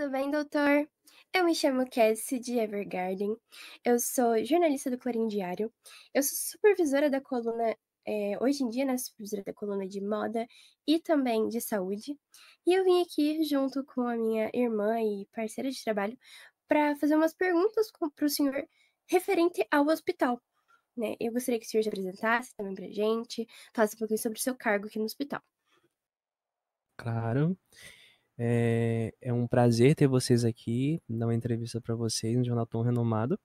Tudo bem, doutor? Eu me chamo Cassie de Evergarden. Eu sou jornalista do Clarim Diário. Eu sou supervisora da coluna, hoje em dia, né, supervisora da coluna de moda e também de saúde. E eu vim aqui junto com a minha irmã e parceira de trabalho para fazer umas perguntas para o senhor referente ao hospital, né? Eu gostaria que o senhor se apresentasse também pra gente, falasse um pouquinho sobre o seu cargo aqui no hospital. Claro, é um prazer ter vocês aqui, dar uma entrevista para vocês no jornal tão renomado.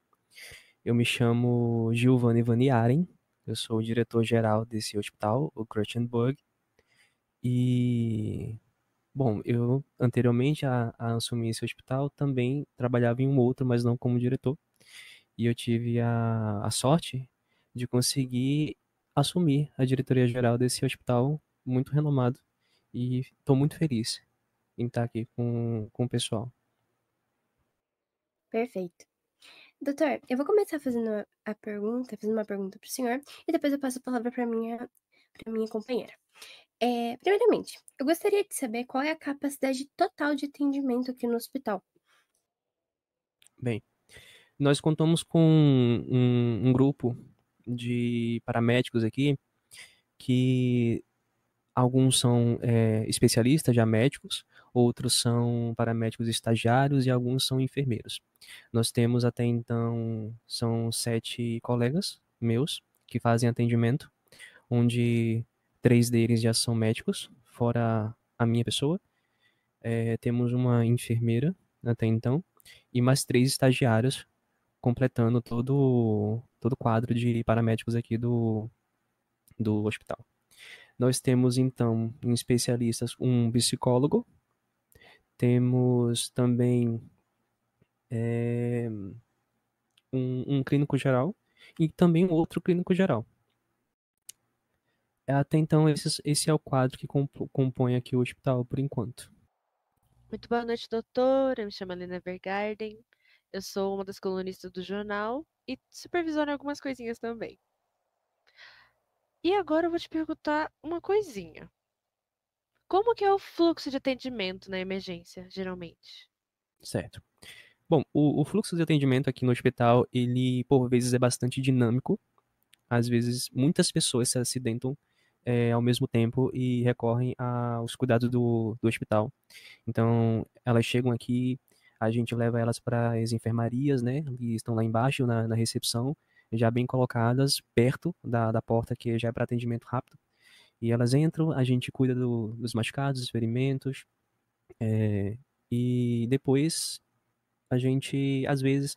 Eu me chamo Giovanni Vaniaren, eu sou o diretor-geral desse hospital, o Cruchenburg, e, bom, eu anteriormente a assumir esse hospital também trabalhava em um outro, mas não como diretor, e eu tive a sorte de conseguir assumir a diretoria-geral desse hospital muito renomado, e estou muito feliz em estar aqui com o pessoal. Perfeito. Doutor, eu vou começar fazendo uma pergunta para o senhor, e depois eu passo a palavra para minha companheira. Primeiramente, eu gostaria de saber qual é a capacidade total de atendimento aqui no hospital. Bem, nós contamos com um grupo de paramédicos aqui que alguns são especialistas, já médicos, outros são paramédicos estagiários e alguns são enfermeiros. Nós temos até então, são 7 colegas meus que fazem atendimento, onde 3 deles já são médicos, fora a minha pessoa. Temos uma enfermeira até então e mais 3 estagiários completando todo o quadro de paramédicos aqui do hospital. Nós temos, então, em especialistas, um psicólogo, temos também um clínico geral e também outro clínico geral. Até então, esse é o quadro que compõe aqui o hospital por enquanto. Muito boa noite, doutor. Eu me chamo Helena Vergarden. Eu sou uma das colunistas do jornal e supervisiono algumas coisinhas também. E agora eu vou te perguntar uma coisinha. Como que é o fluxo de atendimento na emergência, geralmente? Certo. Bom, o fluxo de atendimento aqui no hospital, ele por vezes é bastante dinâmico. Às vezes, muitas pessoas se acidentam ao mesmo tempo e recorrem aos cuidados do hospital. Então, elas chegam aqui, a gente leva elas para as enfermarias, né? Que estão lá embaixo na recepção, já bem colocadas, perto da porta, que já é para atendimento rápido. E elas entram, a gente cuida dos machucados, dos ferimentos, e depois a gente, às vezes,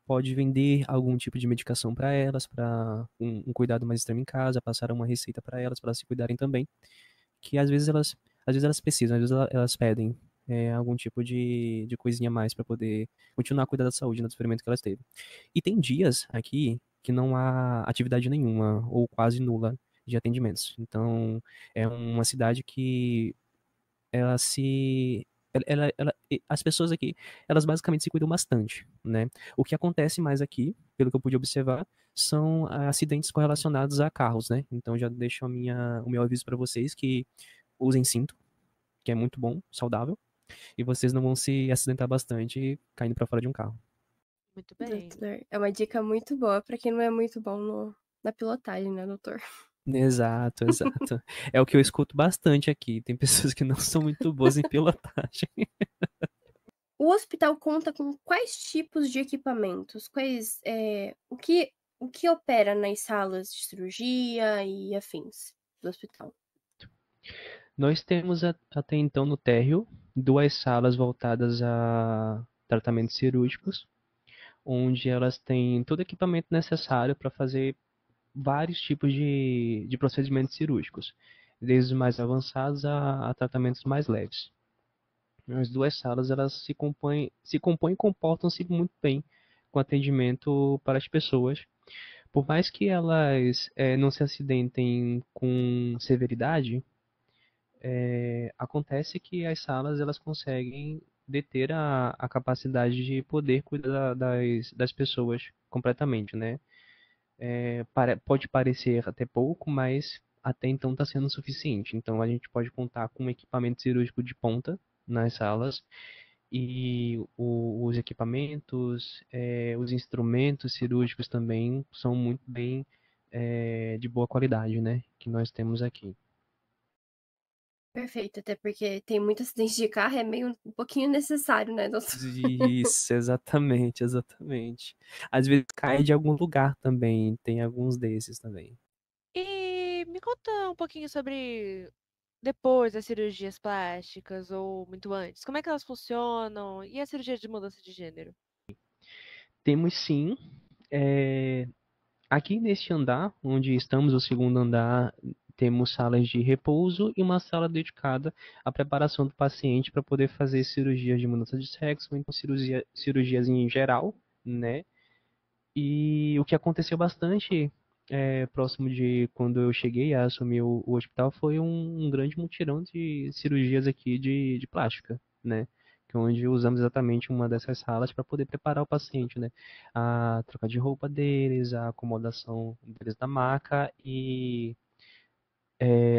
pode vender algum tipo de medicação para elas, para um cuidado mais extremo em casa, passar uma receita para elas se cuidarem também, que às vezes elas precisam, às vezes elas pedem algum tipo de coisinha a mais para poder continuar a cuidar da saúde no sofrimento que elas teve. E tem dias aqui que não há atividade nenhuma ou quase nula de atendimentos. Então, é uma cidade que ela se as pessoas aqui, elas basicamente se cuidam bastante, né? O que acontece mais aqui, pelo que eu pude observar, são acidentes correlacionados a carros, né? Então já deixo o meu aviso para vocês que usem cinto, que é muito bom, saudável, e vocês não vão se acidentar bastante caindo para fora de um carro. Muito bem. Doutor, é uma dica muito boa para quem não é muito bom na pilotagem, né, doutor? Exato, exato. É o que eu escuto bastante aqui. Tem pessoas que não são muito boas em pilotagem. O hospital conta com quais tipos de equipamentos? O que opera nas salas de cirurgia e afins do hospital? Nós temos até então no térreo 2 salas voltadas a tratamentos cirúrgicos, onde elas têm todo o equipamento necessário para fazer vários tipos de procedimentos cirúrgicos, desde os mais avançados a tratamentos mais leves. As 2 salas elas se compõem e comportam-se muito bem com atendimento para as pessoas. Por mais que elas não se acidentem com severidade, acontece que as salas elas conseguem deter a capacidade de poder cuidar das pessoas completamente, né? Pode parecer até pouco, mas até então está sendo suficiente. Então a gente pode contar com um equipamento cirúrgico de ponta nas salas E os equipamentos, os instrumentos cirúrgicos também são muito bem de boa qualidade, né? Que nós temos aqui. Perfeito, até porque tem muito acidente de carro, é meio um pouquinho necessário, né, doutor? Isso, exatamente, exatamente. Às vezes cai de algum lugar também, tem alguns desses também. E me conta um pouquinho sobre depois das cirurgias plásticas ou muito antes. Como é que elas funcionam? E a cirurgia de mudança de gênero? Temos sim, é, aqui neste andar, onde estamos, o segundo andar, temos salas de repouso e uma sala dedicada à preparação do paciente para poder fazer cirurgias de mudança de sexo, ou então cirurgias em geral, né? E o que aconteceu bastante próximo de quando eu cheguei a assumir o hospital foi um grande mutirão de cirurgias aqui de plástica, né? Que é onde usamos exatamente uma dessas salas para poder preparar o paciente, né? A troca de roupa deles, a acomodação deles na maca e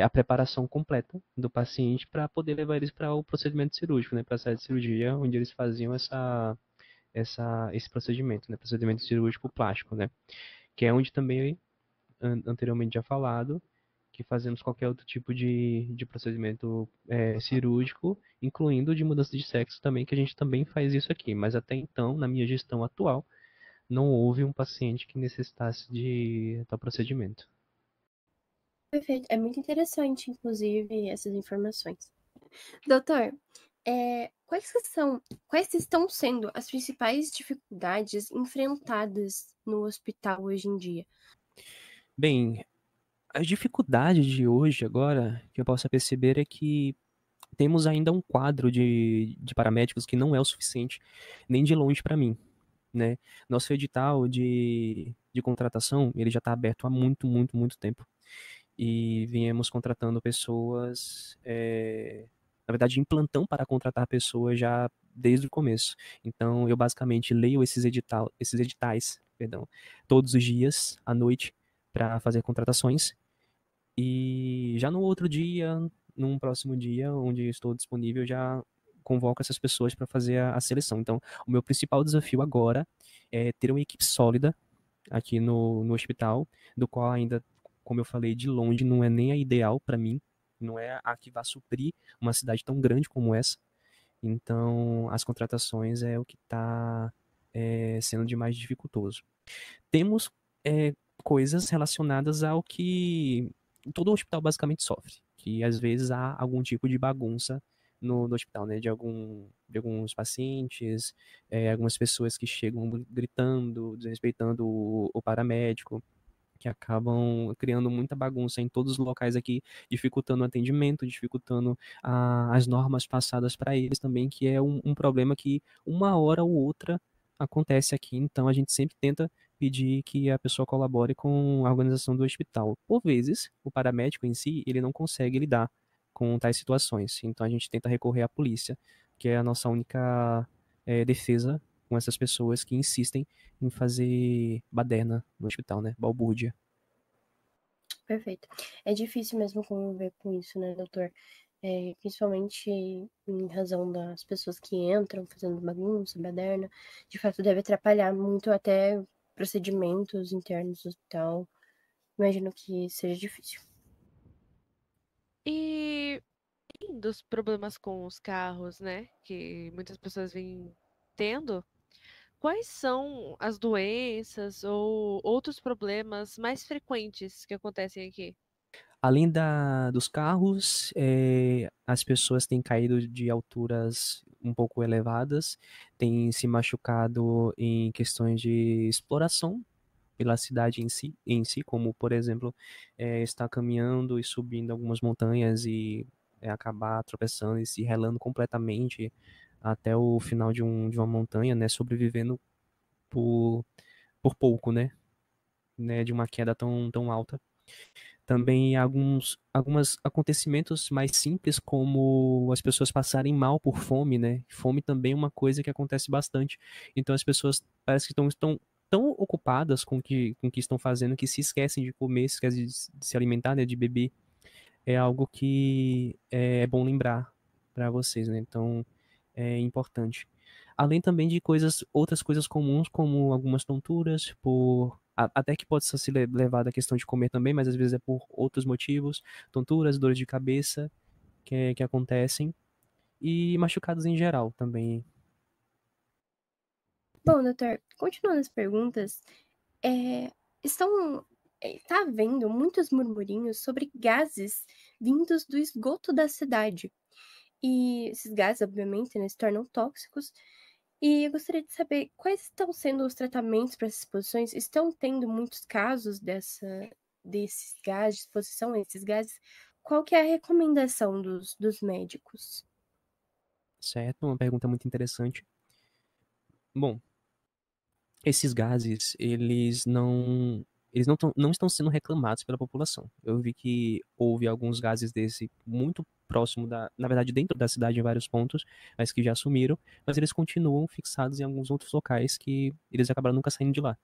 a preparação completa do paciente para poder levar eles para o procedimento cirúrgico, né? Para a sala de cirurgia, onde eles faziam esse procedimento, né? Procedimento cirúrgico plástico, né? Que é onde também, anteriormente já falado, que fazemos qualquer outro tipo de procedimento cirúrgico, incluindo de mudança de sexo também, que a gente também faz isso aqui. Mas até então, na minha gestão atual, não houve um paciente que necessitasse de tal procedimento. Perfeito, é muito interessante, inclusive, essas informações. Doutor, quais estão sendo as principais dificuldades enfrentadas no hospital hoje em dia? Bem, as dificuldades de hoje, agora, que eu possa perceber é que temos ainda um quadro de paramédicos que não é o suficiente, nem de longe para mim, né? Nosso edital de contratação, ele já está aberto há muito, muito, muito tempo. E viemos contratando pessoas, na verdade, em plantão para contratar pessoas já desde o começo. Então, eu basicamente leio esses editais, perdão, todos os dias, à noite, para fazer contratações. E já no outro dia, num próximo dia, onde estou disponível, já convoco essas pessoas para fazer a seleção. Então, o meu principal desafio agora é ter uma equipe sólida aqui no hospital, do qual ainda, como eu falei, de longe não é nem a ideal para mim, não é a que vai suprir uma cidade tão grande como essa. Então, as contratações é o que está sendo de mais dificultoso. Temos coisas relacionadas ao que todo hospital basicamente sofre, que às vezes há algum tipo de bagunça no hospital, né? De alguns pacientes, algumas pessoas que chegam gritando, desrespeitando o paramédico, que acabam criando muita bagunça em todos os locais aqui, dificultando o atendimento, dificultando as normas passadas para eles também, que é um problema que uma hora ou outra acontece aqui. Então a gente sempre tenta pedir que a pessoa colabore com a organização do hospital. Por vezes, o paramédico em si, ele não consegue lidar com tais situações. Então a gente tenta recorrer à polícia, que é a nossa única defesa com essas pessoas que insistem em fazer baderna no hospital, né? Balbúrdia. Perfeito. É difícil mesmo conviver com isso, né, doutor? Principalmente em razão das pessoas que entram fazendo bagunça, baderna. De fato, deve atrapalhar muito até procedimentos internos do hospital. Imagino que seja difícil. E além dos problemas com os carros, né? Que muitas pessoas vêm tendo. Quais são as doenças ou outros problemas mais frequentes que acontecem aqui? Além dos carros, as pessoas têm caído de alturas um pouco elevadas, têm se machucado em questões de exploração pela cidade em si, como, por exemplo, estar caminhando e subindo algumas montanhas e acabar tropeçando e se relando completamente até o final de uma montanha, né, sobrevivendo por, por pouco, né, de uma queda tão, tão alta. Também alguns acontecimentos mais simples, como as pessoas passarem mal por fome, né? Fome também é uma coisa que acontece bastante. Então as pessoas parece que estão tão ocupadas com o que estão fazendo que se esquecem de comer, se esquecem de se alimentar, né? De beber. É algo que é bom lembrar para vocês, né? Então é importante. Além também de outras coisas comuns, como algumas tonturas, até que pode ser levado à questão de comer também, mas às vezes é por outros motivos, tonturas, dores de cabeça que acontecem, e machucados em geral também. Bom, doutor, continuando as perguntas, é, estão, está havendo muitos murmurinhos sobre gases vindos do esgoto da cidade. E esses gases, obviamente, né, se tornam tóxicos. E eu gostaria de saber quais estão sendo os tratamentos para essas exposições. Estão tendo muitos casos desses gases, exposição a esses gases? Qual que é a recomendação dos médicos? Certo? Uma pergunta muito interessante. Bom, esses gases, não estão sendo reclamados pela população. Eu vi que houve alguns gases desse muito próximo na verdade, dentro da cidade em vários pontos, mas que já sumiram, mas eles continuam fixados em alguns outros locais que eles acabaram nunca saindo de lá.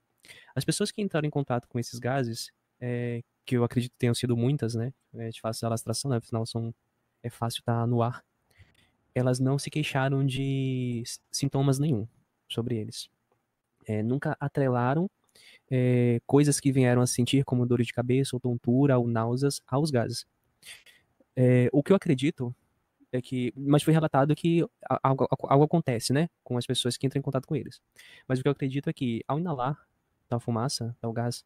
As pessoas que entraram em contato com esses gases, que eu acredito que tenham sido muitas, né, de fácil alastração, né, afinal é fácil estar no ar, elas não se queixaram de sintomas nenhum sobre eles. Nunca atrelaram coisas que vieram a sentir, como dores de cabeça, ou tontura, ou náuseas, aos gases. O que eu acredito é que. Mas foi relatado que algo acontece, né? Com as pessoas que entram em contato com eles. Mas o que eu acredito é que, ao inalar tal fumaça, tal gás,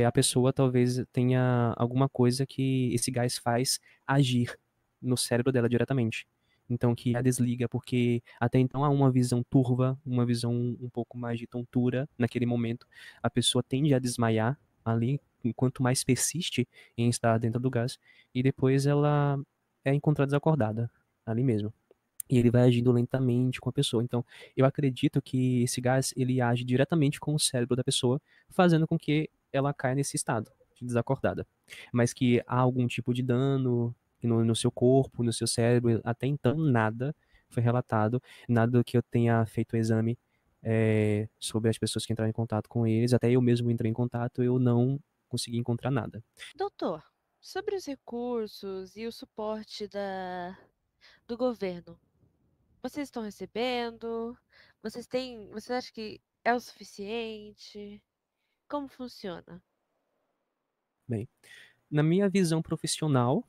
a pessoa talvez tenha alguma coisa que esse gás faz agir no cérebro dela diretamente. Então que a desliga, porque até então há uma visão turva, uma visão um pouco mais de tontura naquele momento. A pessoa tende a desmaiar ali, enquanto mais persiste em estar dentro do gás, e depois ela é encontrada desacordada ali mesmo. E ele vai agindo lentamente com a pessoa. Então, eu acredito que esse gás ele age diretamente com o cérebro da pessoa, fazendo com que ela caia nesse estado de desacordada. Mas que há algum tipo de dano no seu corpo, no seu cérebro, até então nada foi relatado, nada que eu tenha feito exame sobre as pessoas que entraram em contato com eles, até eu mesmo entrei em contato, eu não consegui encontrar nada. Doutor, sobre os recursos e o suporte do governo, vocês estão recebendo? Você acha que é o suficiente? Como funciona? Bem, na minha visão profissional,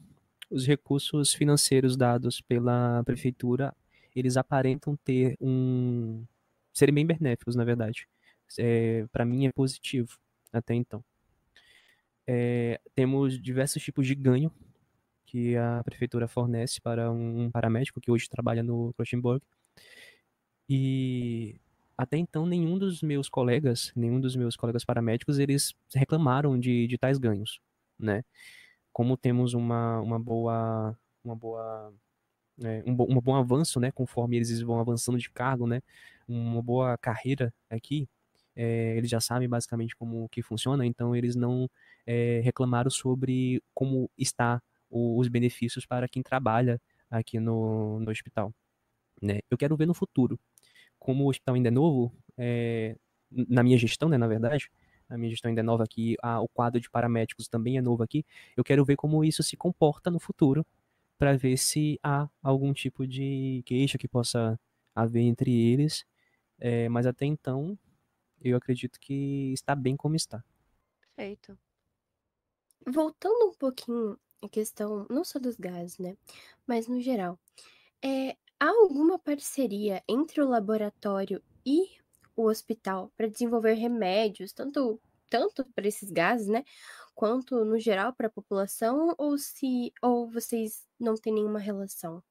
os recursos financeiros dados pela prefeitura, eles aparentam serem bem benéficos, na verdade. Para mim é positivo até então. Temos diversos tipos de ganho que a prefeitura fornece para um paramédico que hoje trabalha no Rothenburg. E até então nenhum dos meus colegas paramédicos, eles reclamaram de tais ganhos, né? Como temos uma boa um bom avanço, né, conforme eles vão avançando de cargo, né, uma boa carreira aqui, eles já sabem basicamente como que funciona, então eles não reclamaram sobre como está os benefícios para quem trabalha aqui no hospital, né. Eu quero ver no futuro, como o hospital ainda é novo, na minha gestão, né, na verdade, a minha gestão ainda é nova aqui, o quadro de paramédicos também é novo aqui, eu quero ver como isso se comporta no futuro, para ver se há algum tipo de queixa que possa haver entre eles, mas até então eu acredito que está bem como está. Perfeito. Voltando um pouquinho à questão, não só dos gases, né? Mas no geral. Há alguma parceria entre o laboratório e o hospital para desenvolver remédios, tanto para esses gases, né, quanto no geral para a população, ou vocês não têm nenhuma relação?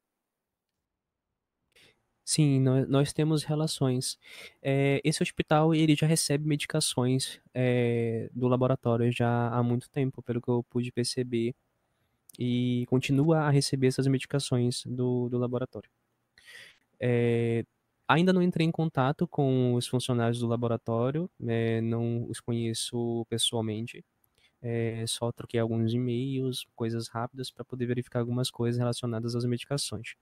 Sim, nós temos relações. Esse hospital ele já recebe medicações do laboratório já há muito tempo, pelo que eu pude perceber, e continua a receber essas medicações do laboratório. É, ainda não entrei em contato com os funcionários do laboratório, não os conheço pessoalmente, só troquei alguns e-mails, coisas rápidas para poder verificar algumas coisas relacionadas às medicações.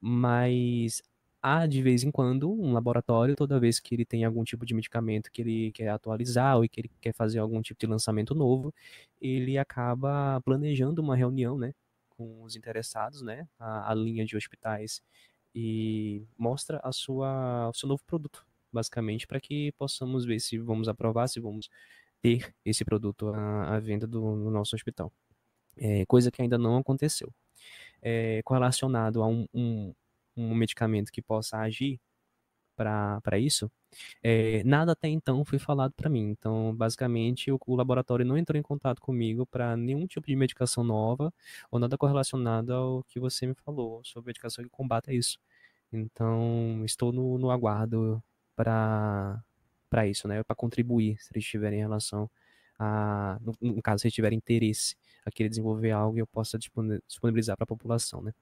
Mas há de vez em quando um laboratório, toda vez que ele tem algum tipo de medicamento que ele quer atualizar ou que ele quer fazer algum tipo de lançamento novo, ele acaba planejando uma reunião, né, com os interessados, né, a linha de hospitais e mostra o seu novo produto, basicamente, para que possamos ver se vamos aprovar, se vamos ter esse produto à venda no nosso hospital. Coisa que ainda não aconteceu. Correlacionado a um medicamento que possa agir para isso, nada até então foi falado para mim. Então, basicamente, o laboratório não entrou em contato comigo para nenhum tipo de medicação nova ou nada correlacionado ao que você me falou sobre medicação que combata isso. Então, estou no aguardo para isso, né? Para contribuir, se eles tiverem relação no caso, se eles tiverem interesse a querer desenvolver algo e eu possa disponibilizar para a população, né?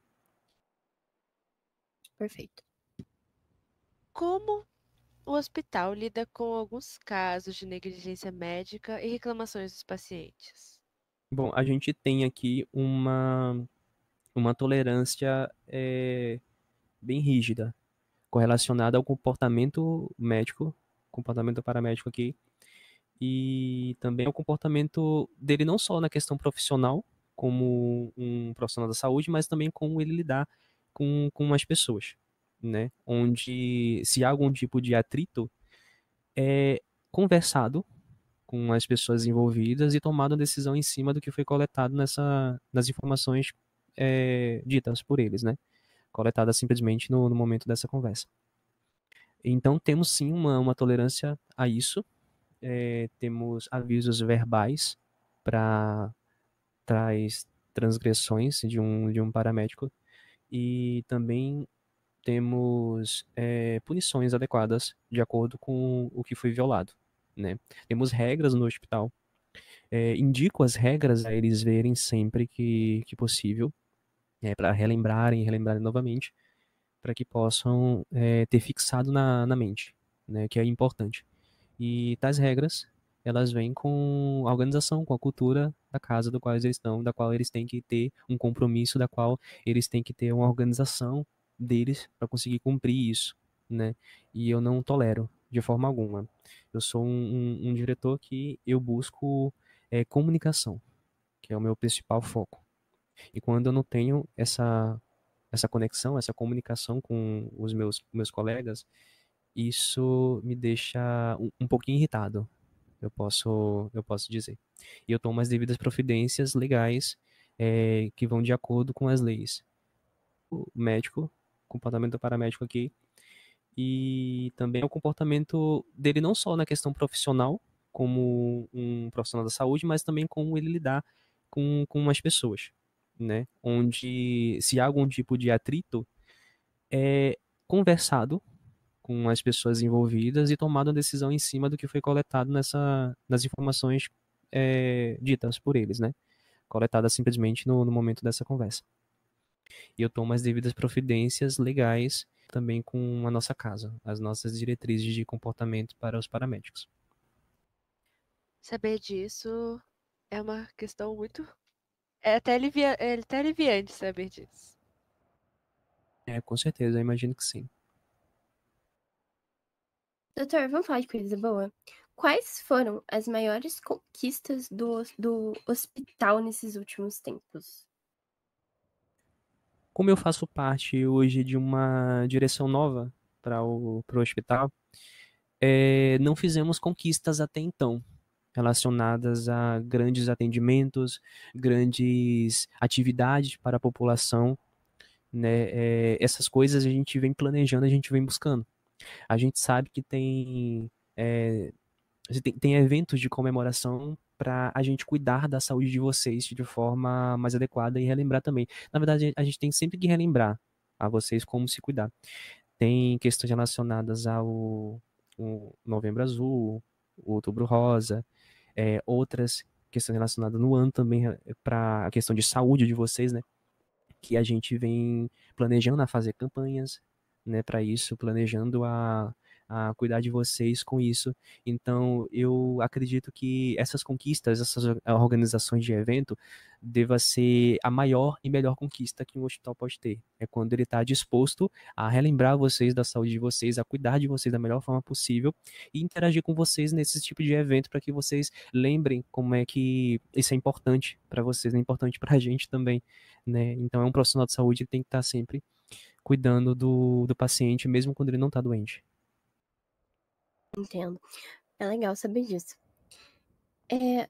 Perfeito. Como o hospital lida com alguns casos de negligência médica e reclamações dos pacientes? Bom, a gente tem aqui uma tolerância bem rígida, correlacionada ao comportamento paramédico aqui, e também ao comportamento dele não só na questão profissional, como um profissional da saúde, mas também como ele lidar com as pessoas, né? Onde, se há algum tipo de atrito, é conversado com as pessoas envolvidas e tomado uma decisão em cima do que foi coletado nas informações ditas por eles, né? Coletadas simplesmente no momento dessa conversa. Então, temos sim uma tolerância a isso. Temos avisos verbais para tais transgressões de um paramédico e também temos punições adequadas de acordo com o que foi violado, né? Temos regras no hospital. Indico as regras a eles verem sempre que possível, para relembrarem novamente, para que possam ter fixado na mente, né, que é importante. E tais regras, elas vêm com a organização, com a cultura da casa do qual eles estão, da qual eles têm que ter um compromisso, da qual eles têm que ter uma organização deles para conseguir cumprir isso, né? E eu não tolero de forma alguma. Eu sou um diretor que eu busco comunicação, que é o meu principal foco. E quando eu não tenho essa conexão, essa comunicação com os meus colegas, isso me deixa um pouquinho irritado, eu posso dizer. E eu tomo as devidas providências legais que vão de acordo com as leis. O médico, comportamento do paramédico aqui, e também o comportamento dele não só na questão profissional, como um profissional da saúde, mas também como ele lidar com as pessoas, né? Onde, se há algum tipo de atrito, é conversado com as pessoas envolvidas e tomado uma decisão em cima do que foi coletado nas informações ditas por eles, né? Coletadas simplesmente no momento dessa conversa. E eu tomo as devidas providências legais também com a nossa casa, as nossas diretrizes de comportamento para os paramédicos. Saber disso é uma questão muito. É até aliviante saber disso. Com certeza, eu imagino que sim. Doutor, vamos falar de coisa boa? Quais foram as maiores conquistas do hospital nesses últimos tempos? Como eu faço parte hoje de uma direção nova para o hospital, não fizemos conquistas até então relacionadas a grandes atendimentos, grandes atividades para a população, né? Essas coisas a gente vem planejando, a gente vem buscando. A gente sabe que tem eventos de comemoração para a gente cuidar da saúde de vocês de forma mais adequada e relembrar também. Na verdade, a gente tem sempre que relembrar a vocês como se cuidar. Tem questões relacionadas ao o Novembro Azul, o Outubro Rosa, outras questões relacionadas no ano também para a questão de saúde de vocês, né? Que a gente vem planejando a fazer campanhas, né, para isso, planejando a cuidar de vocês com isso. Então, eu acredito que essas conquistas, essas organizações de evento, deva ser a maior e melhor conquista que um hospital pode ter. É quando ele está disposto a relembrar vocês da saúde de vocês, a cuidar de vocês da melhor forma possível e interagir com vocês nesse tipo de evento para que vocês lembrem como é que isso é importante para vocês, é importante para a gente também, né? Então é um profissional de saúde que tem que estar sempre cuidando do paciente, mesmo quando ele não tá doente. Entendo. É legal saber disso.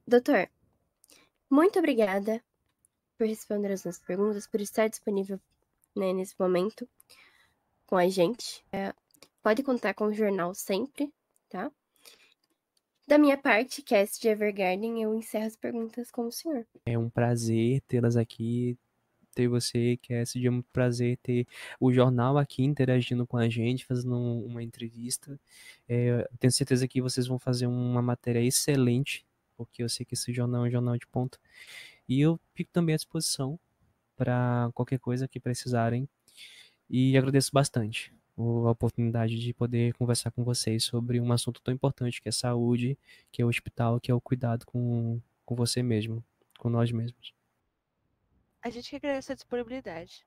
Doutor, muito obrigada por responder as nossas perguntas, por estar disponível, né, nesse momento com a gente. Pode contar com o jornal sempre, tá? Da minha parte, Cast de Evergarden, eu encerro as perguntas com o senhor. É um prazer tê-las aqui, ter você, Cassidy, é um prazer ter o jornal aqui interagindo com a gente, fazendo uma entrevista. Tenho certeza que vocês vão fazer uma matéria excelente, porque eu sei que esse jornal é um jornal de ponta. E eu fico também à disposição para qualquer coisa que precisarem. E agradeço bastante a oportunidade de poder conversar com vocês sobre um assunto tão importante que é saúde, que é o hospital, que é o cuidado com você mesmo, com nós mesmos. A gente que agradece a disponibilidade.